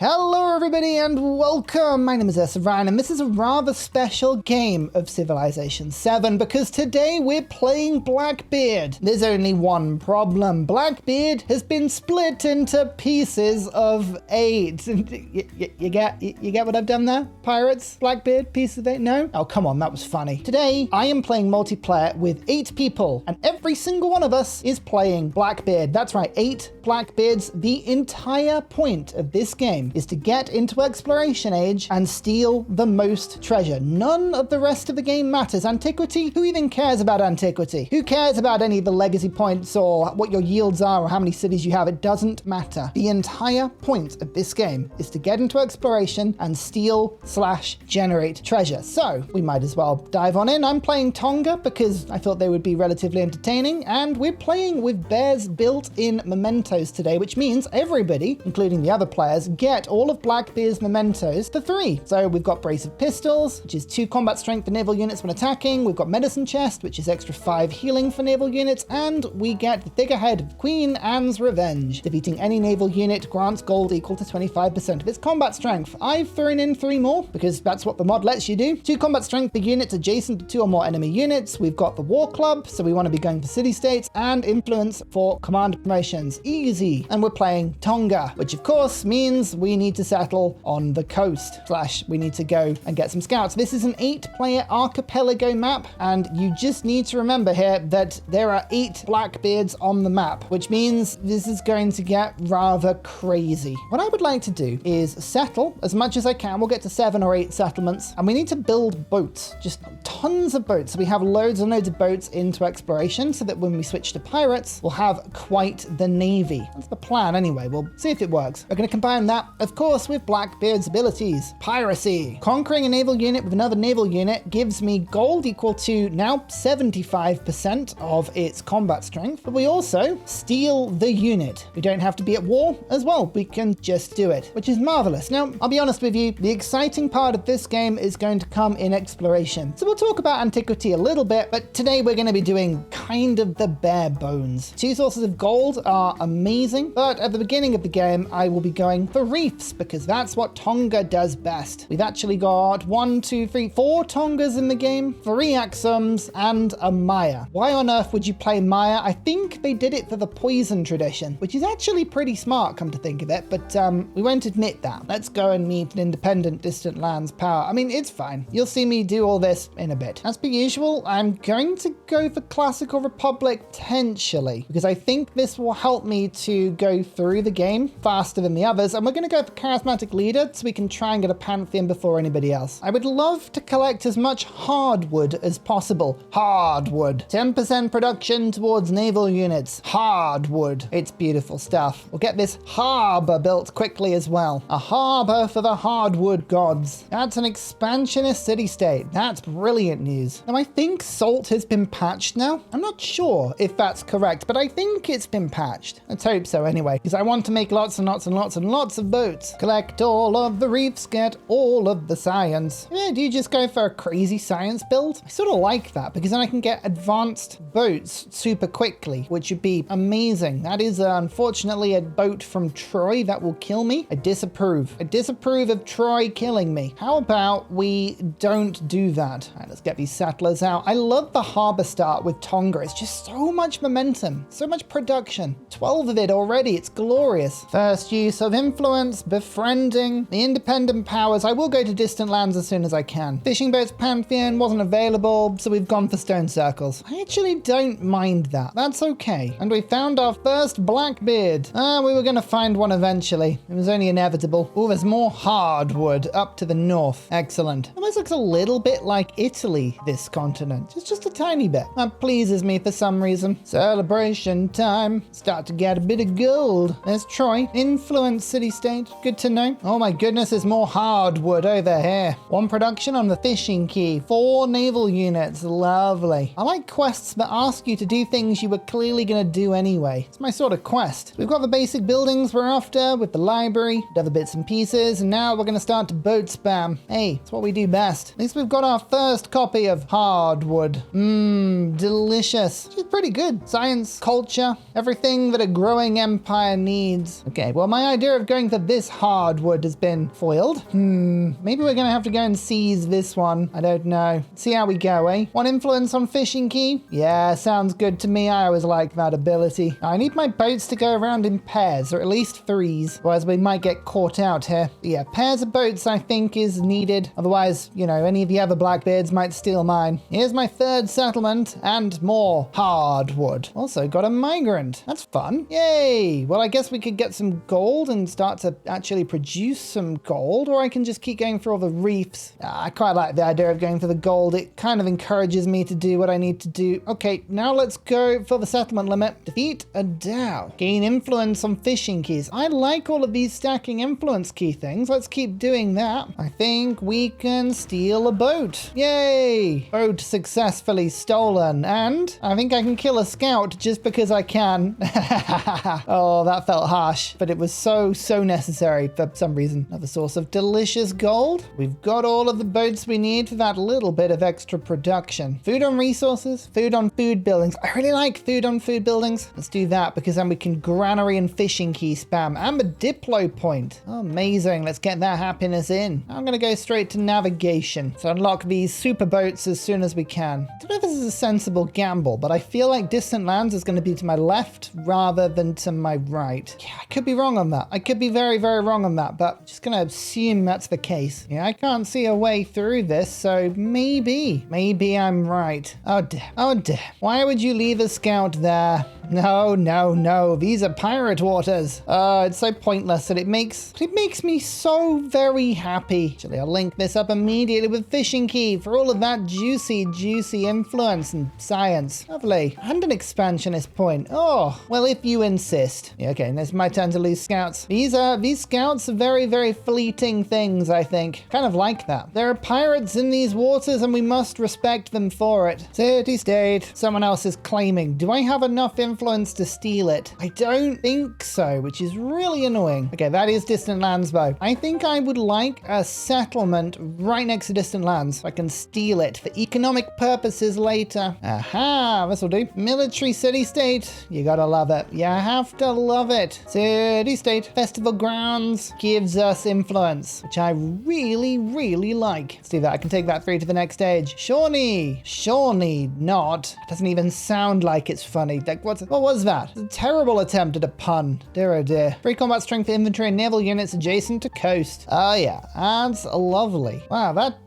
Hello everybody and welcome! My name is Ryan and this is a rather special game of Civilization VII because today we're playing Blackbeard. There's only one problem. Blackbeard has been split into pieces of 8. You get what I've done there? Pirates? Blackbeard? Pieces of 8? No? Oh, come on, that was funny. Today, I am playing multiplayer with 8 people and every single one of us is playing Blackbeard. That's right, 8 Blackbeards. The entire point of this game is to get into Exploration Age and steal the most treasure. None of the rest of the game matters. Antiquity? Who even cares about antiquity? Who cares about any of the legacy points or what your yields are or how many cities you have? It doesn't matter. The entire point of this game is to get into exploration and steal/generate treasure. So we might as well dive on in. I'm playing Tonga because I thought they would be relatively entertaining, and we're playing with bears built-in mementos today, which means everybody, including the other players, get all of Blackbeard's mementos for 3. So we've got Brace of Pistols, which is 2 combat strength for naval units when attacking. We've got Medicine Chest, which is extra 5 healing for naval units. And we get the figurehead of Queen Anne's Revenge. Defeating any naval unit grants gold equal to 25% of its combat strength. I've thrown in 3 more because that's what the mod lets you do. 2 combat strength for units adjacent to 2 or more enemy units. We've got the War Club, so we want to be going for city-states, and influence for command promotions. Easy. And we're playing Tonga, which of course means we need to settle on the coast, / we need to go and get some scouts. This is an 8-player archipelago map, and you just need to remember here that there are 8 Blackbeards on the map, which means this is going to get rather crazy. What I would like to do is settle as much as I can. We'll get to 7 or 8 settlements, and we need to build boats, just tons of boats. So we have loads and loads of boats into exploration so that when we switch to pirates, we'll have quite the navy. That's the plan anyway. We'll see if it works. We're going to combine that, of course, with Blackbeard's abilities. Piracy. Conquering a naval unit with another naval unit gives me gold equal to now 75% of its combat strength, but we also steal the unit. We don't have to be at war as well. We can just do it, which is marvelous. Now, I'll be honest with you, the exciting part of this game is going to come in exploration. So we'll talk about antiquity a little bit, but today we're going to be doing kind of the bare bones. 2 sources of gold are amazing, but at the beginning of the game, I will be going for reefs because that's what Tonga does best. We've actually got 1, 2, 3, 4 Tongas in the game, 3 Axums, and a Maya. Why on earth would you play Maya? I think they did it for the poison tradition, which is actually pretty smart, come to think of it, but we won't admit that. Let's go and meet an independent distant lands power. I mean, it's fine. You'll see me do all this in a bit. As per usual, I'm going to go for Classical Republic potentially, because I think this will help me to go through the game faster than the others, and we're going to go for Charismatic Leader so we can try and get a Pantheon before anybody else. I would love to collect as much hardwood as possible. Hardwood. 10% production towards naval units. Hardwood. It's beautiful stuff. We'll get this harbor built quickly as well. A harbor for the hardwood gods. That's an expansionist city-state. That's brilliant news. Now, I think salt has been patched now. I'm not sure if that's correct, but I think it's been patched. Let's hope so anyway, because I want to make lots and lots and lots and lots of boats. Collect all of the reefs, get all of the science. Yeah, do you just go for a crazy science build? I sort of like that because then I can get advanced boats super quickly, which would be amazing. That is unfortunately a boat from Troy that will kill me. I disapprove. I disapprove of Troy killing me. How about we don't do that? All right, let's get these settlers out. I love the harbor start with Tonga. It's just so much momentum, so much production. 12 of it already. It's glorious. First use of influence, befriending the independent powers. I will go to distant lands as soon as I can. Fishing boats Pantheon wasn't available, so we've gone for stone circles. I actually don't mind that. That's okay. And we found our first Blackbeard. We were going to find one eventually. It was only inevitable. Oh, there's more hardwood up to the north. Excellent. Almost looks a little bit like Italy, this continent. Just a tiny bit. That pleases me for some reason. Celebration time. Start to get a bit of gold. There's Troy. Influence city-state. Good to know. Oh my goodness, there's more hardwood over here. 1 production on the fishing key. 4 naval units. Lovely. I like quests that ask you to do things you were clearly going to do anyway. It's my sort of quest. We've got the basic buildings we're after with the library, other bits and pieces, and now we're going to start to boat spam. Hey, it's what we do best. At least we've got our first copy of hardwood. Delicious. Which is pretty good. Science, culture, everything that a growing empire needs. Okay, well, my idea of going for this hard hardwood has been foiled. Maybe we're gonna have to go and seize this one. I don't know. See how we go, eh? One influence on fishing key? Yeah, sounds good to me. I always like that ability. I need my boats to go around in pairs, or at least threes, otherwise we might get caught out here. But yeah, pairs of boats I think is needed. Otherwise, you know, any of the other Blackbeards might steal mine. Here's my third settlement and more hardwood. Also got a migrant. That's fun. Yay! Well, I guess we could get some gold and start to actually produce some gold, or I can just keep going for all the reefs. I quite like the idea of going for the gold. It kind of encourages me to do what I need to do. Okay, now let's go for the settlement limit. Defeat a Dow. Gain influence on fishing keys. I like all of these stacking influence key things. Let's keep doing that. I think we can steal a boat. Yay! Boat successfully stolen. And I think I can kill a scout just because I can. Oh, that felt harsh, but it was so necessary for some reason. Another source of delicious gold. We've got all of the boats we need for that little bit of extra production. Food on resources, food on food buildings. I really like food on food buildings. Let's do that because then we can granary and fishing key spam and a diplo point. Oh, amazing. Let's get that happiness in. I'm going to go straight to navigation to unlock these super boats as soon as we can. I don't know if this is a sensible gamble, but I feel like distant lands is going to be to my left rather than to my right. Yeah, I could be wrong on that. I could be very wrong on that, but I'm just going to assume that's the case. Yeah, I can't see a way through this, so maybe I'm right. Oh dear. Why would you leave a scout there? No. These are pirate waters. It's so pointless that it makes me so very happy. Actually, I'll link this up immediately with fishing key for all of that juicy influence and science. Lovely. And an expansionist point. Oh, well, if you insist. Yeah, okay, it's my turn to lose scouts. These scouts are very fleeting things, I think. Kind of like that. There are pirates in these waters and we must respect them for it. City-state. Someone else is claiming. Do I have enough influence to steal it? I don't think so, which is really annoying. Okay, that is distant lands though. I think I would like a settlement right next to distant lands so I can steal it for economic purposes later. Aha, this will do. Military city-state. You gotta love it. You have to love it. City-state. Festival grounds gives us influence, which I really like. Let's do that. I can take that through to the next stage. Shawnee not. It doesn't even sound like it's funny. Like, what was that? It's a terrible attempt at a pun. Dear oh dear. Free combat strength for infantry and naval units adjacent to coast. Oh yeah, that's lovely. Wow, that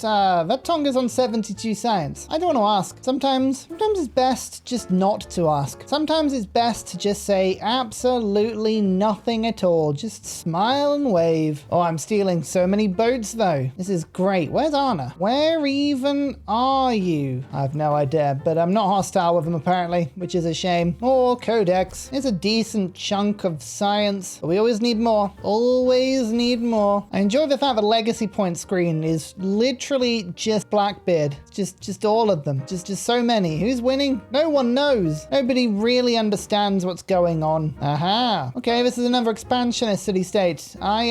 Tonga's on 72 science. I don't want to ask. Sometimes it's best just not to ask. Sometimes it's best to just say absolutely nothing at all. Just smile and wave. Oh, I'm stealing so many boats though. This is great. Where's Anna? Where even are you? I have no idea, but I'm not hostile with them apparently, which is a shame. More codex. It's a decent chunk of science, but we always need more. Always need more. I enjoy the fact the legacy point screen is literally just Blackbeard. Just all of them. Just so many. Who's winning? No one knows. Nobody really understands what's going on. Aha. Okay, this is another expansionist city-state. I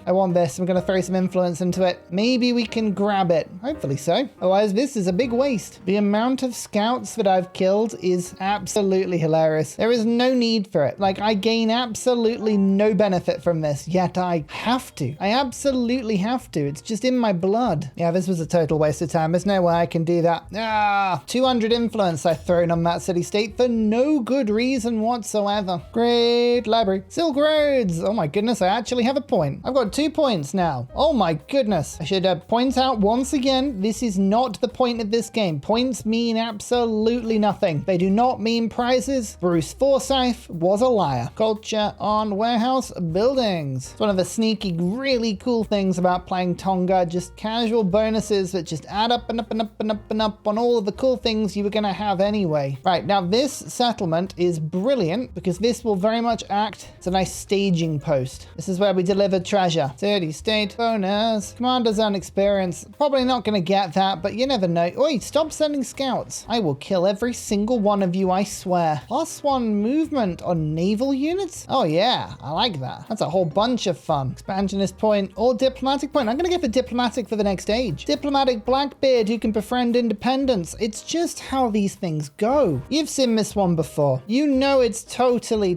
want this. I'm going to throw some influence into it. Maybe we can grab it. Hopefully so. Otherwise, this is a big waste. The amount of scouts that I've killed is absolutely hilarious. There is no need for it. Like, I gain absolutely no benefit from this, yet I have to. I absolutely have to. It's just in my blood. Yeah, this was a total waste of time. There's no way I can do that. 200 influence I've thrown on that city-state for no good reason whatsoever. Great library. Silk Roads. Oh my goodness, I actually have a point. I've got 2 points now. Oh my goodness. I should point out once again, this is not the point of this game. Points mean absolutely nothing. They do not mean prizes. Bruce Forsyth was a liar. Culture on warehouse buildings. It's one of the sneaky, really cool things about playing Tonga. Just casual bonuses that just add up and up and up and up and up on all of the cool things you were going to have anyway. Right, now this settlement is brilliant because this will very much act as a nice staging post. This is where we deliver treasure. City-state bonus. Commander zone experience. Probably not going to get that, but you never know. Oi, stop sending scouts. I will kill every single one of you, I swear. +1 movement on naval units? Oh yeah, I like that. That's a whole bunch of fun. Expansionist point or diplomatic point. I'm going to go for diplomatic for the next stage. Diplomatic Blackbeard who can befriend independence. It's just how these things go. You've seen this one before. You know it's totally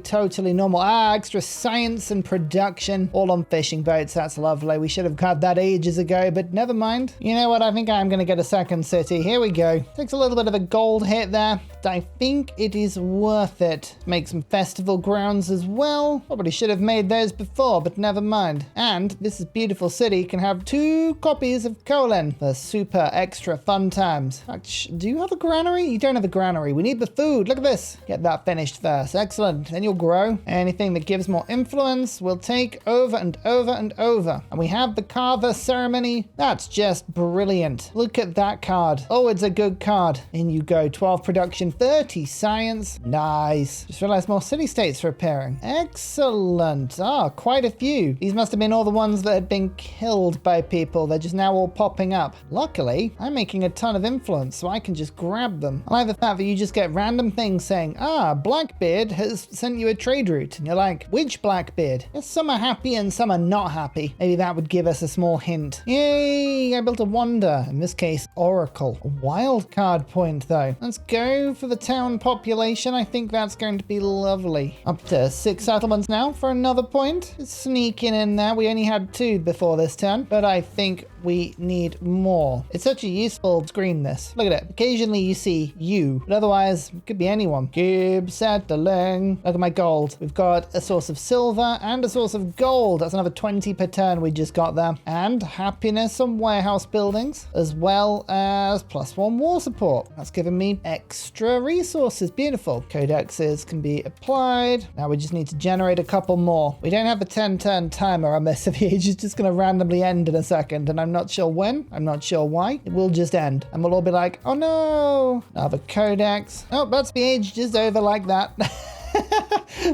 normal. Extra science and production all on on fishing boats. That's lovely. We should have got that ages ago, but never mind. You know what? I think I'm going to get a second city. Here we go. Takes a little bit of a gold hit there. I think it is worth it. Make some festival grounds as well. Probably should have made those before, but never mind. And this is beautiful city can have 2 copies of colon for super extra fun times. In fact, do you have a granary? You don't have a granary. We need the food. Look at this. Get that finished first. Excellent. Then you'll grow. Anything that gives more influence will take over and over and over. And we have the carver ceremony. That's just brilliant. Look at that card. Oh, it's a good card. In you go. 12 production, 30 science. Nice. Just realized more city-states are appearing. Excellent. Ah, quite a few. These must have been all the ones that had been killed by people. They're just now all popping up. Luckily, I'm making a ton of influence, so I can just grab them. I like the fact that you just get random things saying, Blackbeard has sent you a trade route. And you're like, which Blackbeard? Yes, some are happy and some are not happy. Maybe that would give us a small hint. Yay, I built a wonder. In this case, Oracle. A wild card point, though. Let's go for the town population. I think that's going to be lovely. Up to 6 settlements now for another point. Just sneaking in there. We only had 2 before this turn, but I think we need more. It's such a useful screen, this. Look at it. Occasionally you see you, but otherwise it could be anyone. Keep settling. Look at my gold. We've got a source of silver and a source of gold. That's another 20 per turn we just got there. And happiness on warehouse buildings, as well as +1 war support. That's given me extra resources. Beautiful. Codexes can be applied. Now we just need to generate a couple more. We don't have a 10-turn timer on this. The age is just going to randomly end in a second, and I'm not sure when. I'm not sure why. It will just end, and we'll all be like, oh no. Another codex. Oh, that's the age just over like that.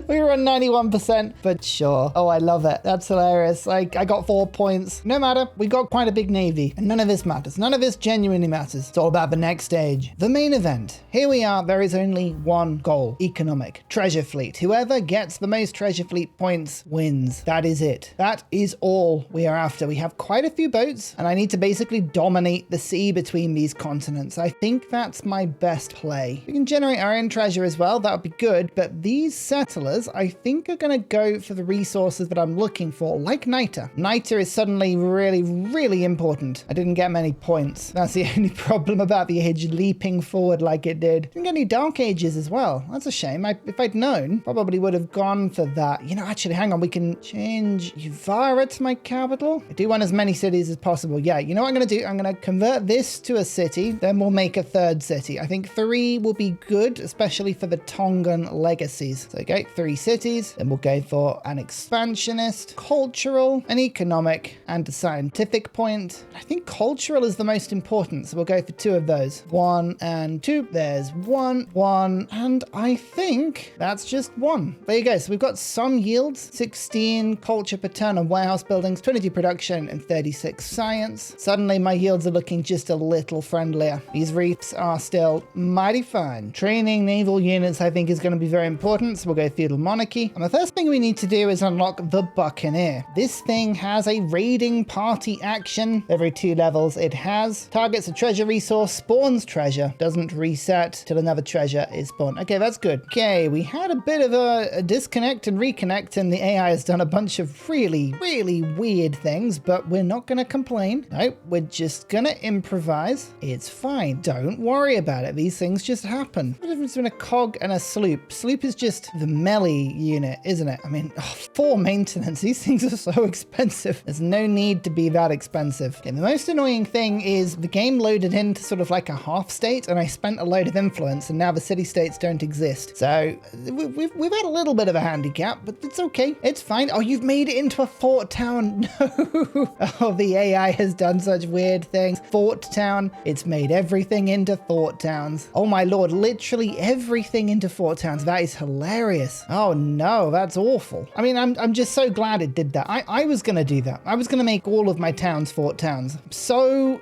We were on 91%, but sure. Oh, I love it. That's hilarious. Like, I got 4 points. No matter. We got quite a big navy, and none of this matters. None of this genuinely matters. It's all about the next stage. The main event. Here we are. There is only one goal. Economic. Treasure fleet. Whoever gets the most treasure fleet points wins. That is it. That is all we are after. We have quite a few boats, and I need to basically dominate the sea between these continents. I think that's my best play. We can generate our own treasure as well. That would be good, but these settlers, I think, are going to go for the resources that I'm looking for, like Niter. Niter is suddenly really, really important. I didn't get many points. That's the only problem about the age leaping forward like it did. Didn't get any dark ages as well. That's a shame. If I'd known, probably would have gone for that. You know, actually, hang on. We can change Uvara to my capital. I do want as many cities as possible. Yeah, you know what I'm going to do? I'm going to convert this to a city. Then we'll make a 3rd city. I think 3 will be good, especially for the Tongan legacies. So okay, 3 cities. Then we'll go for an expansionist, cultural, an economic, and a scientific point. I think cultural is the most important, so we'll go for 2 of those. 1 and 2. There's 1, 1, and I think that's just 1. There you go. So we've got some yields. 16 culture per turn on warehouse buildings, 22 production, and 36 science. Suddenly my yields are looking just a little friendlier. These reefs are still mighty fine. Training naval units, I think, is going to be very important, so we'll go feudal monarchy. And the first thing we need to do is unlock the Buccaneer. This thing has a raiding party action. Every 2 levels it has. Targets a treasure resource, spawns treasure, doesn't reset till another treasure is spawned. Okay, that's good. Okay, we had a bit of a disconnect and reconnect, and the AI has done a bunch of really, really weird things, but we're not going to complain. Nope, we're just going to improvise. It's fine. Don't worry about it. These things just happen. What's the difference between a cog and a sloop? Sloop is just the melee unit, isn't it? I mean, 4 maintenance. These things are so expensive. There's no need to be that expensive. Okay, the most annoying thing is the game loaded into sort of like a half state, and I spent a load of influence, and now the city states don't exist. So we've had a little bit of a handicap, but it's okay. It's fine. Oh, you've made it into a fort town. No. Oh, the AI has done such weird things. Fort town. It's made everything into fort towns. Oh my lord, literally everything into fort towns. That is hilarious. Oh no, that's awful. I mean, I'm just so glad it did that. I was gonna do that. I was gonna make all of my towns fort towns. So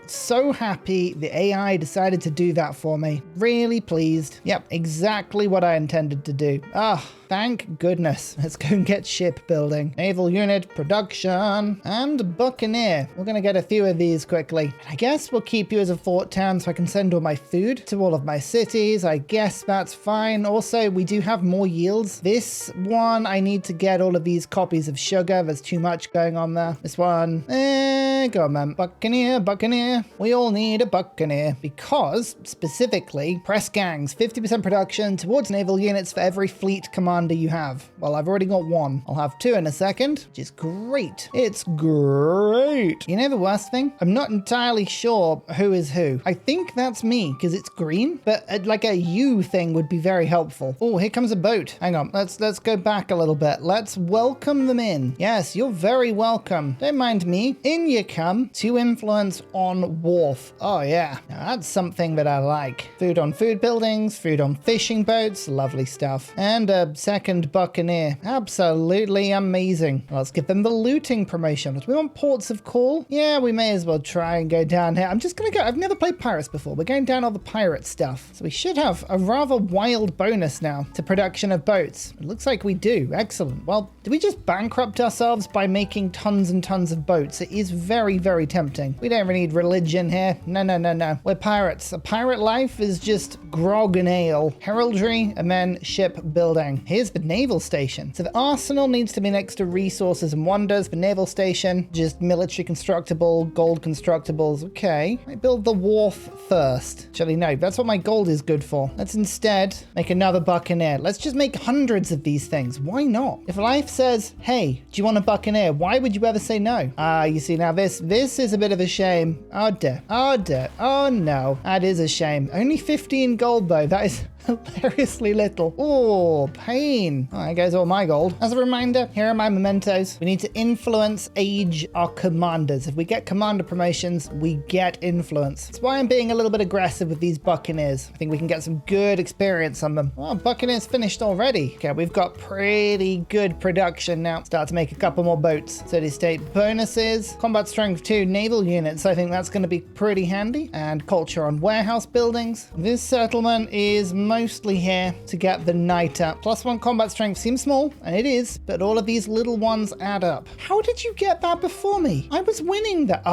happy the AI decided to do that for me. Really pleased. Yep, exactly what I intended to do. Ah. Thank goodness. Let's go and get shipbuilding. Naval unit, production, and Buccaneer. We're going to get a few of these quickly. I guess we'll keep you as a fort town so I can send all my food to all of my cities. I guess that's fine. Also, we do have more yields. This one, I need to get all of these copies of sugar. There's too much going on there. This one, go on, man. Buccaneer, Buccaneer. We all need a Buccaneer because, specifically, press gangs, 50% production towards naval units for every fleet commander you have. Well, I've already got one. I'll have two in a second, which is great. It's great. You know the worst thing? I'm not entirely sure who is who. I think that's me because it's green, but like a U thing would be very helpful. Oh, here comes a boat. Hang on. Let's go back a little bit. Let's welcome them in. Yes, you're very welcome. Don't mind me. In you come. To influence on wharf. Oh yeah, now that's something that I like. Food on food buildings, food on fishing boats, lovely stuff. And a second buccaneer. Absolutely amazing. Let's give them the looting promotion. Do we want ports of call? Yeah, we may as well try and go down here. I'm just gonna go. I've never played pirates before. We're going down all the pirate stuff. So we should have a rather wild bonus now to production of boats. It looks like we do. Excellent. Well, did we just bankrupt ourselves by making tons and tons of boats? It is very, very tempting. We don't really need religion here. No, no, no, no. We're pirates. A pirate life is just grog and ale, heraldry, and then ship building. Here's the naval station. So the arsenal needs to be next to resources and wonders. The naval station, just military constructible, gold constructibles. Okay. I build the wharf first. Actually, no, that's what my gold is good for. Let's instead make another buccaneer. Let's just make hundreds of these things. Why not? If life says, hey, do you want a buccaneer? Why would you ever say no? You see, now this is a bit of a shame. Oh dear. Oh dear. Oh no. That is a shame. Only 15 gold though. That is hilariously little. Oh, pain. Oh, there goes all my gold. As a reminder, here are my mementos. We need to influence age our commanders. If we get commander promotions, we get influence. That's why I'm being a little bit aggressive with these buccaneers. I think we can get some good experience on them. Oh, buccaneers finished already. Okay, we've got pretty good production now. Start to make a couple more boats. City state bonuses, combat strength 2 naval units. I think that's going to be pretty handy. And culture on warehouse buildings. This settlement is mostly here to get the knight up. +1 combat strength seems small, and it is, but all of these little ones add up. How did you get that before me? I was winning that.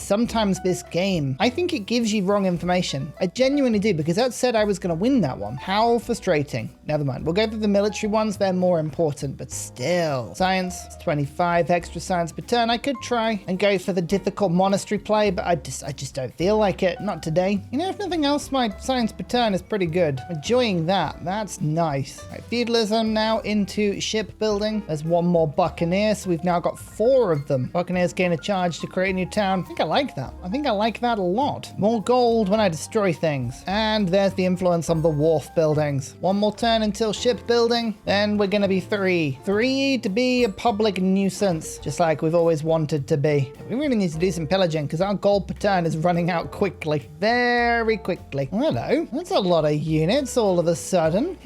Sometimes this game, I think it gives you wrong information. I genuinely do, because that said I was going to win that one. How frustrating. Never mind. We'll go for the military ones. They're more important, but still. Science, it's 25 extra science per turn. I could try and go for the difficult monastery play, but I just don't feel like it. Not today. You know, if nothing else, my science per turn is pretty good. Enjoying that. That's nice. Right, feudalism now into shipbuilding. There's one more buccaneer, so we've now got 4 of them. Buccaneers gain a charge to create a new town. I think I like that. I think I like that a lot. More gold when I destroy things. And there's the influence on the wharf buildings. One more turn until shipbuilding. Then we're going to be 3. 3 to be a public nuisance, just like we've always wanted to be. We really need to do some pillaging because our gold per turn is running out quickly. Very quickly. Oh, hello. That's a lot of units all of a sudden.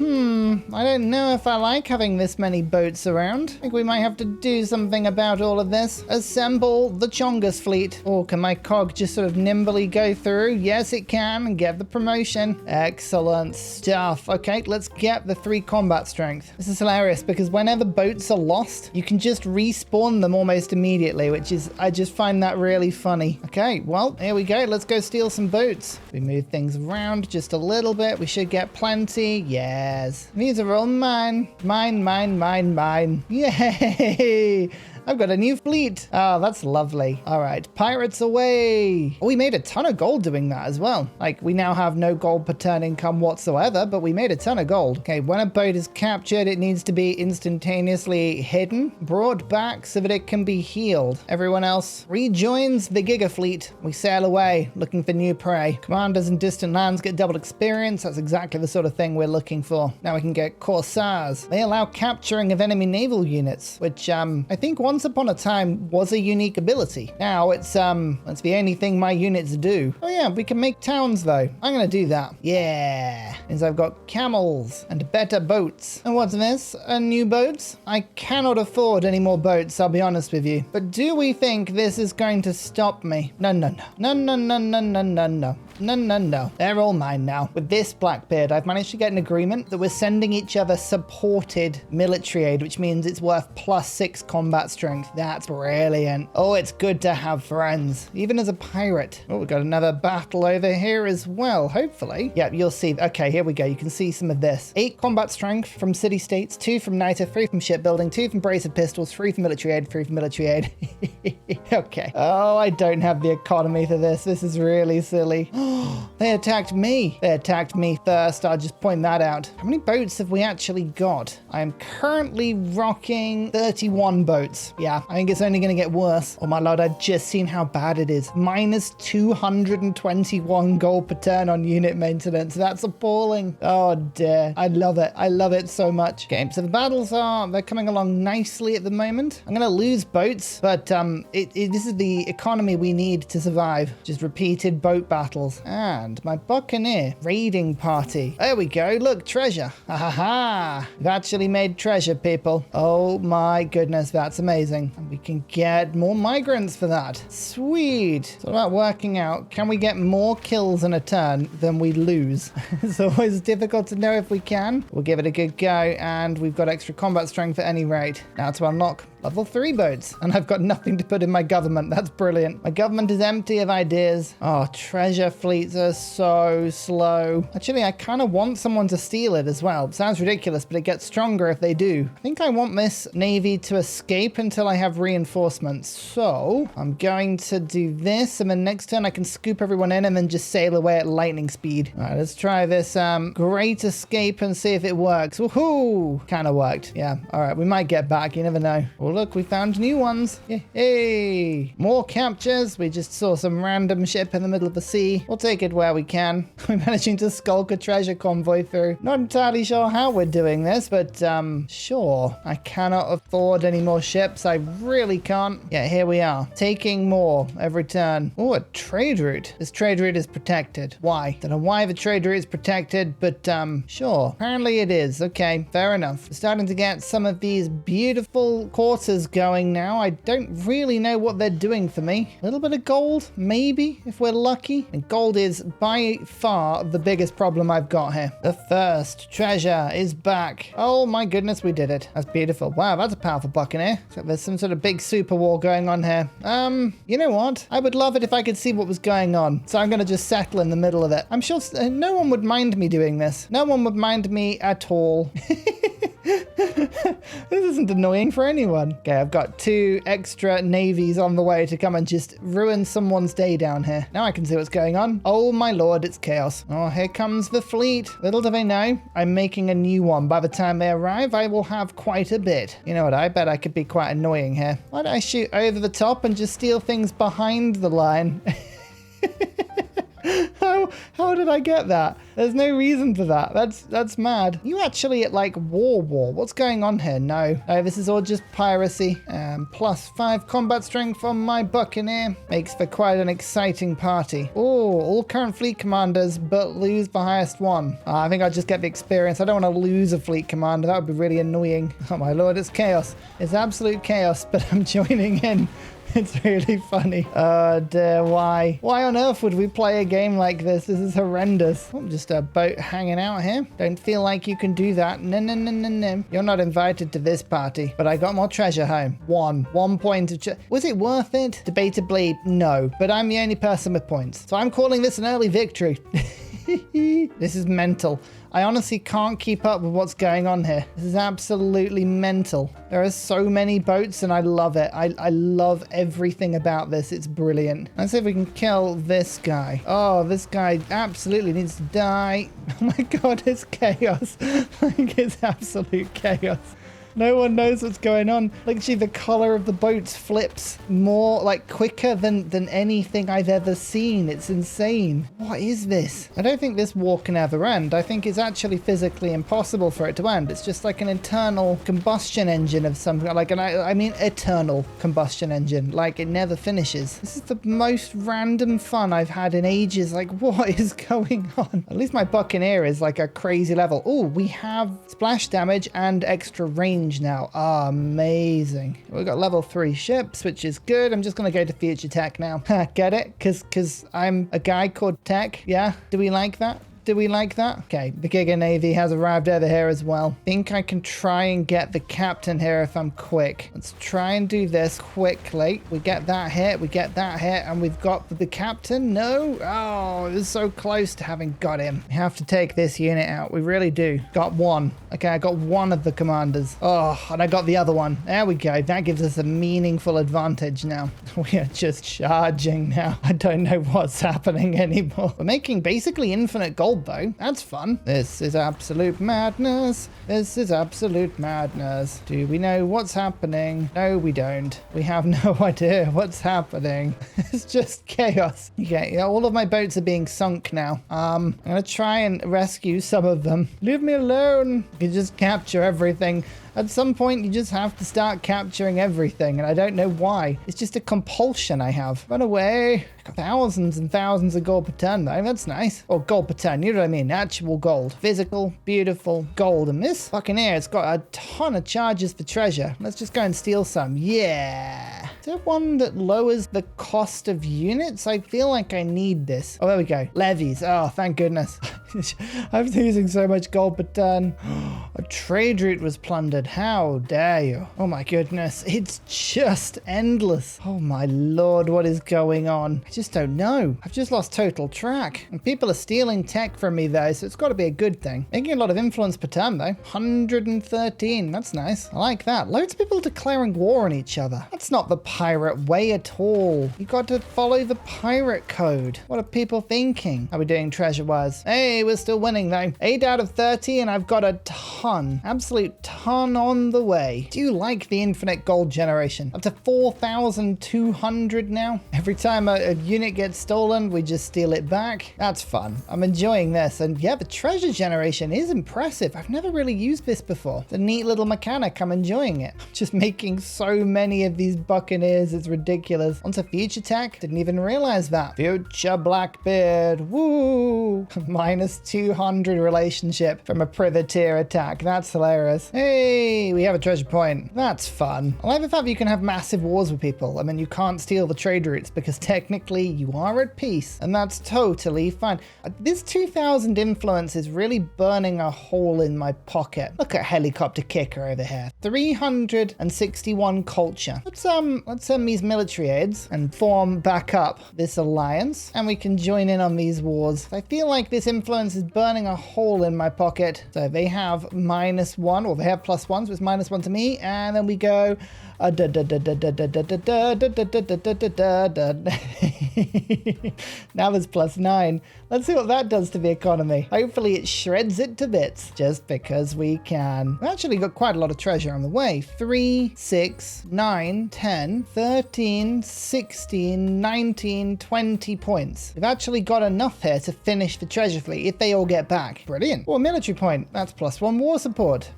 I don't know if I like having this many boats around. I think we might have to do something about all of this. Assemble the Chonga's fleet. Oh, can my cog just sort of nimbly go through? Yes, it can, and get the promotion. Excellent stuff. Okay, let's get the 3 combat strength. This is hilarious because whenever boats are lost, you can just respawn them almost immediately, which is, I just find that really funny. Okay, well, here we go. Let's go steal some boats. We move things around just a little bit. We should get plenty. Yes. These are all mine. Mine, mine, mine, mine. Yay! I've got a new fleet. Oh, that's lovely. All right, pirates away. Oh, we made a ton of gold doing that as well. Like, we now have no gold per turn income whatsoever, but we made a ton of gold. Okay, when a boat is captured, it needs to be instantaneously hidden, brought back so that it can be healed. Everyone else rejoins the Giga fleet. We sail away, looking for new prey. Commanders in distant lands get double experience. That's exactly the sort of thing we're looking for. Now we can get corsairs. They allow capturing of enemy naval units, which I think once upon a time was a unique ability. Now it's that's the only thing my units do. Oh yeah, we can make towns though. I'm gonna do that. Yeah. Means I've got camels and better boats. And what's this? A new boat? I cannot afford any more boats, I'll be honest with you. But do we think this is going to stop me? No, no, no. No, no, no, no, no, no, no. No, no, no. They're all mine now. With this Blackbeard, I've managed to get an agreement that we're sending each other supported military aid, which means it's worth +6 combat strength. That's brilliant. Oh, it's good to have friends, even as a pirate. Oh, we've got another battle over here as well, hopefully. Yep, you'll see. Okay, here we go. You can see some of this. 8 combat strength from city-states, 2 from NITA, 3 from shipbuilding, 2 from brace of pistols, 3 from military aid, 3 from military aid. Okay. Oh, I don't have the economy for this. This is really silly. They attacked me. They attacked me first. I'll just point that out. How many boats have we actually got? I am currently rocking 31 boats. Yeah, I think it's only going to get worse. Oh my lord, I've just seen how bad it is. Minus 221 gold per turn on unit maintenance. That's appalling. Oh dear. I love it. I love it so much. Okay, so the battles they're coming along nicely at the moment. I'm going to lose boats, but this is the economy we need to survive. Just repeated boat battles. And my buccaneer raiding party. There we go. Look, treasure. Ha ha ha. We've actually made treasure, people. Oh my goodness, that's amazing. And we can get more migrants for that. Sweet. It's all about working out. Can we get more kills in a turn than we lose? It's always difficult to know if we can. We'll give it a good go, and we've got extra combat strength at any rate. Now to unlock level 3 boats, and I've got nothing to put in my government. That's brilliant. My government is empty of ideas. Oh, treasure fleets are so slow. Actually, I kind of want someone to steal it as well. It sounds ridiculous, but it gets stronger if they do. I think I want this navy to escape until I have reinforcements. So I'm going to do this, and then next turn I can scoop everyone in and then just sail away at lightning speed. All right, let's try this great escape and see if it works. Woohoo! Kind of worked. Yeah. All right, we might get back. You never know. Oh, look, we found new ones. Yay! More captures. We just saw some random ship in the middle of the sea. We'll take it where we can. We're managing to skulk a treasure convoy through. Not entirely sure how we're doing this, but sure. I cannot afford any more ships. I really can't. Yeah, here we are. Taking more every turn. Oh, a trade route. This trade route is protected. Why? Don't know why the trade route is protected, but sure. Apparently it is. Okay, fair enough. We're starting to get some of these beautiful quarters going now. I don't really know what they're doing for me. A little bit of gold, maybe, if we're lucky. And gold is by far the biggest problem I've got here. The first treasure is back. Oh my goodness, we did it. That's beautiful. Wow, that's a powerful buccaneer. So there's some sort of big super war going on here. You know what? I would love it if I could see what was going on. So I'm going to just settle in the middle of it. I'm sure no one would mind me doing this. No one would mind me at all. This isn't annoying for anyone. Okay, I've got 2 extra navies on the way to come and just ruin someone's day down here. Now I can see what's going on. Oh my lord, it's chaos. Oh, here comes the fleet. Little do they know, I'm making a new one. By the time they arrive, I will have quite a bit. You know what, I bet I could be quite annoying here. Why don't I shoot over the top and just steal things behind the line? How did I get that? There's no reason for that. That's mad. You actually at like war. What's going on here? No, this is all just piracy. Plus 5 combat strength on my buccaneer makes for quite an exciting party. Oh, all current fleet commanders, but lose the highest one. I think I'll just get the experience. I don't want to lose a fleet commander. That would be really annoying. Oh my lord, it's chaos. It's absolute chaos, but I'm joining in. It's really funny. Oh dear, why? Why on earth would we play a game like this? This is horrendous. Oh, just a boat hanging out here. Don't feel like you can do that. No, no, no, no, no. You're not invited to this party. But I got more treasure home. One point of was it worth it? Debatably, no. But I'm the only person with points. So I'm calling this an early victory. This is mental. I honestly can't keep up with what's going on here. This is absolutely mental. There are so many boats and I love it. I love everything about this. It's brilliant. Let's see if we can kill this guy. Oh, this guy absolutely needs to die. Oh my god, it's chaos. Like, it's absolute chaos. No one knows what's going on. Literally, the color of the boats flips more, like, quicker than anything I've ever seen. It's insane. What is this? I don't think this war can ever end. I think it's actually physically impossible for it to end. It's just like an internal combustion engine of some kind. Like, I mean, eternal combustion engine. Like, it never finishes. This is the most random fun I've had in ages. Like, what is going on? At least my buccaneer is like a crazy level. Oh, we have splash damage and extra range now. Oh, amazing. We've got level 3 ships, which is good. I'm just going to go to future tech now. Get it? Because I'm a guy called Tech. Yeah? Do we like that? Do we like that? Okay, the Giga Navy has arrived over here as well. Think I can try and get the captain here if I'm quick. Let's try and do this quickly. We get that hit, and we've got the captain. No? Oh, it was so close to having got him. We have to take this unit out. We really do. Got one. Okay, I got one of the commanders. Oh, and I got the other one. There we go. That gives us a meaningful advantage now. We are just charging now. I don't know what's happening anymore. We're making basically infinite gold though. That's fun. This is absolute madness. This is absolute madness. Do we know what's happening? No, we don't. We have no idea what's happening. It's just chaos. Okay, yeah, all of my boats are being sunk now. I'm gonna try and rescue some of them. Leave me alone. You just capture everything. At some point, you just have to start capturing everything, and I don't know why. It's just a compulsion I have. Run away. Got thousands and thousands of gold per turn, though. That's nice. Or gold per turn, you know what I mean? Actual gold. Physical, beautiful gold. And this Buccaneer, it's got a ton of charges for treasure. Let's just go and steal some. Yeah. Is there one that lowers the cost of units? I feel like I need this. Oh, there we go. Levies. Oh, thank goodness. I'm losing so much gold per turn. A trade route was plundered. How dare you? Oh my goodness. It's just endless. Oh my lord, what is going on? I just don't know. I've just lost total track. And people are stealing tech from me though, so it's got to be a good thing. Making a lot of influence per turn though. 113. That's nice. I like that. Loads of people declaring war on each other. That's not the pirate way at all. You got to follow the pirate code. What are people thinking? How are we doing treasure-wise? Hey, we're still winning though. 8 out of 30 and I've got a ton. Absolute ton on the way. Do you like the infinite gold generation? Up to 4,200 now. Every time a unit gets stolen, we just steal it back. That's fun. I'm enjoying this. And yeah, the treasure generation is impressive. I've never really used this before. It's a neat little mechanic. I'm enjoying it. I'm just making so many of these buccaneers. It's ridiculous. Onto future tech. Didn't even realize that. Future Blackbeard. Woo! Minus 200 relationship from a privateer attack. That's hilarious. Hey, we have a treasure point. That's fun. I like the fact that you can have massive wars with people. I mean, you can't steal the trade routes because technically you are at peace, and that's totally fine. This 2,000 influence is really burning a hole in my pocket. Look at helicopter kicker over here. 361 culture. Let's send these military aids and form back up this alliance, and we can join in on these wars. I feel like this influence is burning a hole in my pocket. So they have -1, or they have +1, so it's -1 to me, and then we go now there's +9. Let's see what that does to the economy. Hopefully it shreds it to bits, just because we can. We've actually got quite a lot of treasure on the way. 3, 6, 9, 10, 13, 16, 19, 20 points. We've actually got enough here to finish the treasure fleet if they all get back. Brilliant. Or military point. That's +1 war support.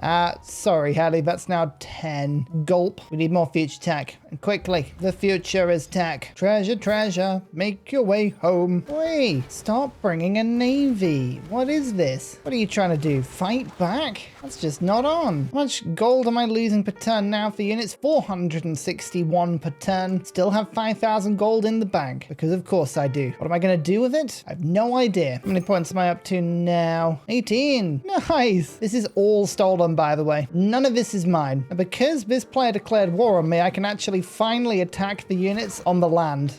Sorry, Hadley, that's now 10. Gulp. We need more future tech. And quickly, the future is tech. Treasure, treasure, make your way home. Wait, stop bringing a navy. What is this? What are you trying to do? Fight back? That's just not on. How much gold am I losing per turn now for units? 461 per turn. Still have 5,000 gold in the bank, because of course I do. What am I going to do with it? I have no idea. How many points am I up to now? 18. Nice. This is all stolen, by the way. None of this is mine. And because this player declared war on me, I can actually finally attack the units on the land.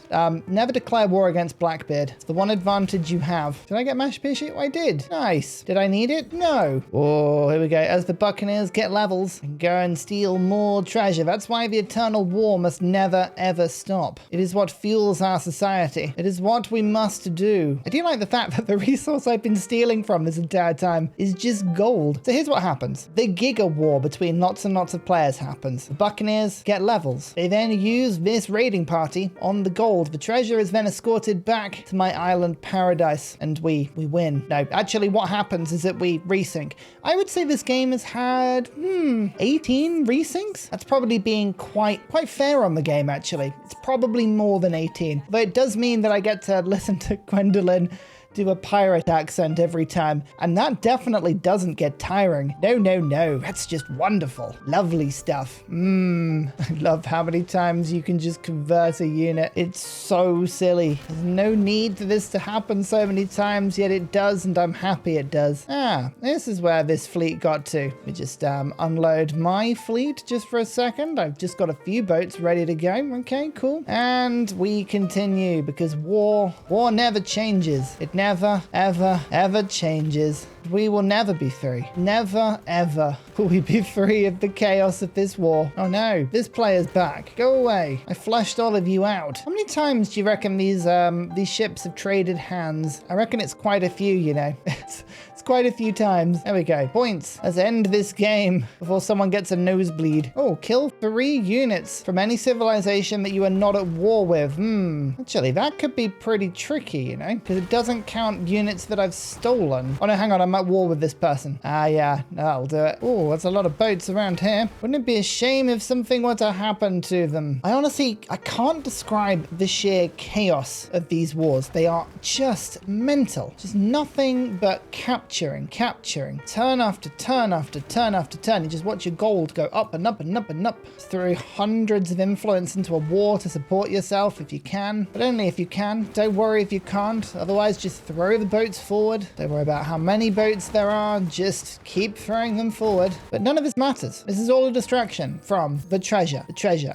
Never declare war against Blackbeard. It's the one advantage you have. Did I get mash fishy? Oh, I did. Nice. Did I need it? No. Oh, here we go. As the Buccaneers get levels, we can go and steal more treasure. That's why the eternal war must never, ever stop. It is what fuels our society. It is what we must do. I do like the fact that the resource I've been stealing from this entire time is just gold. So here's what happens. The Giga War between lots and lots of players happens. The Buccaneers get levels. They then use this raiding party on the gold. The treasure is then escorted back to my island paradise, and we win. No, actually what happens is that we resync. I would say this game has had 18 resyncs. That's probably being quite fair on the game, actually. It's probably more than 18, but it does mean that I get to listen to Gwendolyn do a pirate accent every time. And that definitely doesn't get tiring. No, no, no. That's just wonderful. Lovely stuff. I love how many times you can just convert a unit. It's so silly. There's no need for this to happen so many times, yet it does, and I'm happy it does. This is where this fleet got to. We just unload my fleet just for a second. I've just got a few boats ready to go. Okay, cool. And we continue because war never changes. It never, ever, ever changes. We will never be free. Never, ever will we be free of the chaos of this war. Oh no, this player's back. Go away. I flushed all of you out. How many times do you reckon these ships have traded hands? I reckon it's quite a few, you know. It's quite a few times. There we go. Points. Let's end this game before someone gets a nosebleed. Oh, kill 3 units from any civilization that you are not at war with. Actually, that could be pretty tricky, you know, because it doesn't count units that I've stolen. Oh no, hang on. I'm at war with this person. Yeah, that'll do it. Oh, there's a lot of boats around here. Wouldn't it be a shame if something were to happen to them? I can't describe the sheer chaos of these wars. They are just mental. Just nothing but capturing. Turn after turn after turn after turn. You just watch your gold go up and up and up and up. Throw hundreds of influence into a war to support yourself if you can. But only if you can. Don't worry if you can't. Otherwise, just throw the boats forward. Don't worry about how many boats there are. Just keep throwing them forward. But none of this matters. This is all a distraction from the treasure and treasure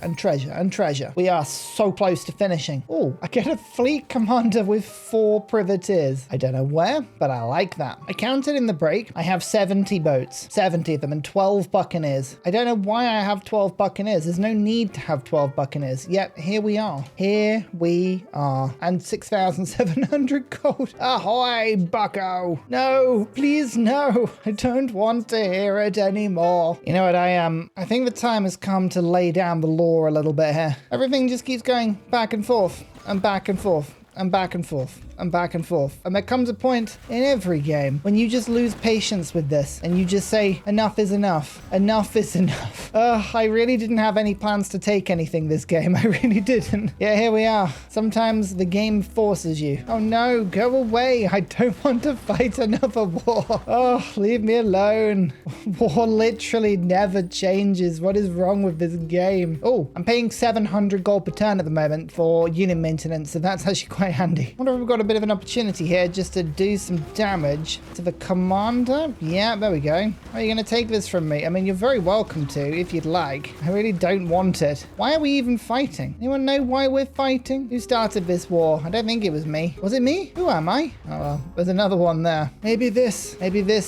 and treasure. We are so close to finishing. Oh, I get a fleet commander with 4 privateers. I don't know where, but I like that. I counted in the break. I have 70 boats, 70 of them, and 12 buccaneers. I don't know why I have 12 buccaneers. There's no need to have 12 buccaneers. Yet here we are. Here we are. And 6,700 gold. Ahoy, bucko. No, please no. I don't want to hear it anymore. You know what, I think the time has come to lay down the law a little bit here. Everything just keeps going back and forth and back and forth and back and forth and back and forth. And there comes a point in every game when you just lose patience with this and you just say, enough is enough. Enough is enough. I really didn't have any plans to take anything this game. I really didn't. Yeah, here we are. Sometimes the game forces you. Oh no, go away. I don't want to fight another war. Oh, leave me alone. War literally never changes. What is wrong with this game? Oh, I'm paying 700 gold per turn at the moment for unit maintenance, so that's actually quite handy. I wonder if we've got a bit of an opportunity here just to do some damage to the commander. Yeah, there we go. Are you going to take this from me? I mean, you're very welcome to if you'd like. I really don't want it. Why are we even fighting? Anyone know why we're fighting? Who started this war? I don't think it was me. Was it me? Who am I? Oh, well, there's another one there. Maybe this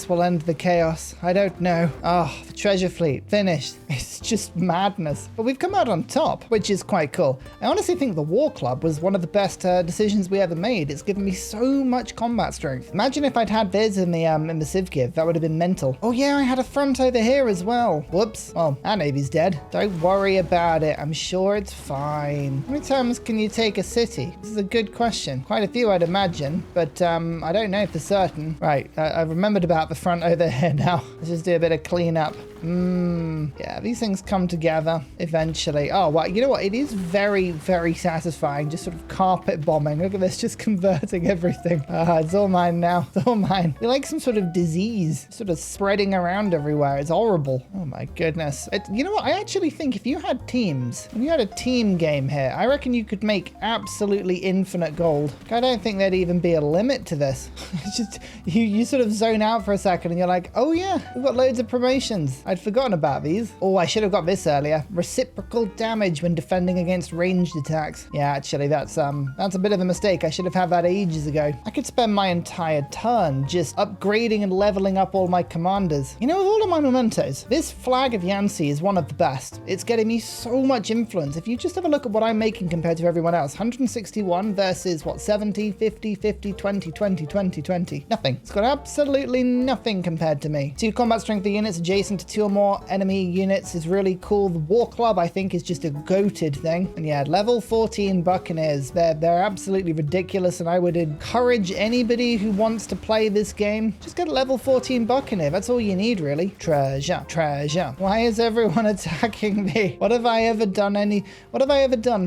will end the chaos. I don't know. Oh, the treasure fleet. Finished. It's just madness. But we've come out on top, which is quite cool. I honestly think the War Club was one of the best decisions we ever made. It's given me so much combat strength. Imagine if I'd had this in the Civ Give. That would have been mental. Oh yeah, I had a front over here as well. Whoops. Well, our navy's dead. Don't worry about it. I'm sure it's fine. How many times can you take a city? This is a good question. Quite a few, I'd imagine, but I don't know for certain. Right, I remembered about the front over here now. Let's just do a bit of cleanup. Yeah, these things come together eventually. Oh, well, you know what? It is very, very satisfying just sort of carpet bombing. Look at this, just converting everything. It's all mine now. It's all mine. You're like some sort of disease sort of spreading around everywhere. It's horrible. Oh my goodness. You know what? I actually think if you had teams, when you had a team game here, I reckon you could make absolutely infinite gold. I don't think there'd even be a limit to this. It's just, you sort of zone out for a second and you're like, oh yeah, we've got loads of promotions. I'd forgotten about these. Oh, I should have got this earlier. Reciprocal damage when defending against ranged attacks. Yeah, actually, that's a bit of a mistake. I should have had that ages ago. I could spend my entire turn just upgrading and leveling up all my commanders. You know, with all of my mementos, this flag of Yancey is one of the best. It's getting me so much influence. If you just have a look at what I'm making compared to everyone else, 161 versus what, 70, 50, 50, 20, 20, 20, 20. Nothing. It's got absolutely nothing compared to me. 2 combat strength units adjacent to 2 or more enemy units is really cool. The War Club, I think, is just a goated thing. And yeah, level 14 Buccaneers. They're absolutely absolutely ridiculous, and I would encourage anybody who wants to play this game, just get a level 14 Buccaneer. That's all you need, really. Treasure, treasure. Why is everyone attacking me? What have I ever done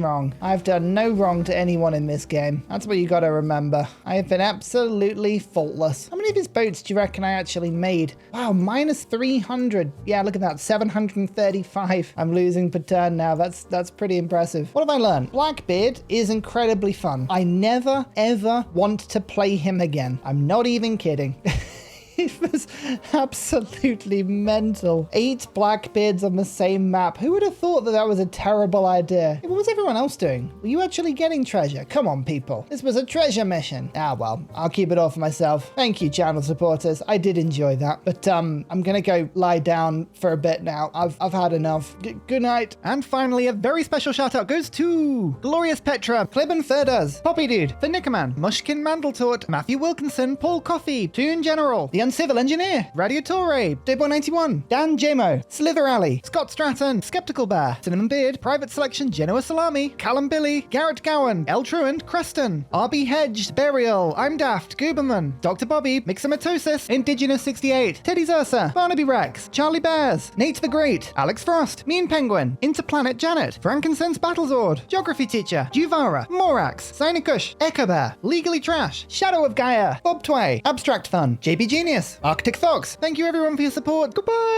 wrong? I've done no wrong to anyone in this game. That's what you gotta remember. I have been absolutely faultless. How many of his boats do you reckon I actually made? Wow, minus 300. Yeah, look at that, 735. I'm losing per turn now. That's pretty impressive. What have I learned? Blackbeard is incredibly fun. I never, ever want to play him again. I'm not even kidding. It was absolutely mental. 8 Blackbeards on the same map. Who would have thought that that was a terrible idea? What was everyone else doing? Were you actually getting treasure? Come on, people. This was a treasure mission. Ah, well, I'll keep it all for myself. Thank you, channel supporters. I did enjoy that. But I'm gonna go lie down for a bit now. I've had enough. Good night. And finally, a very special shout out goes to Glorious Petra, Clibben Ferdas, Poppy Dude, The Nickerman, Mushkin Mandletort, Matthew Wilkinson, Paul Coffey, Toon General, The Uncivil Engineer, Radiatore, Debo91, Dan Jamo, Slither Alley, Scott Stratton, Skeptical Bear, Cinnamon Beard, Private Selection, Genoa Salami, Callum Billy, Garrett Gowan, El Truant, Creston, RB Hedged, Burial, I'm Daft, Gooberman, Dr. Bobby, Mixomatosis, Indigenous 68, Teddy Zursa, Barnaby Rex, Charlie Bears, Nate the Great, Alex Frost, Mean Penguin, Interplanet Janet, Frankincense Battlezord, Geography Teacher, Juvara, Morax, Sinikush, Echo Bear, Legally Trash, Shadow of Gaia, Bob Tway, Abstract Fun, JB Genius, Arctic Fox. Thank you everyone for your support. Goodbye.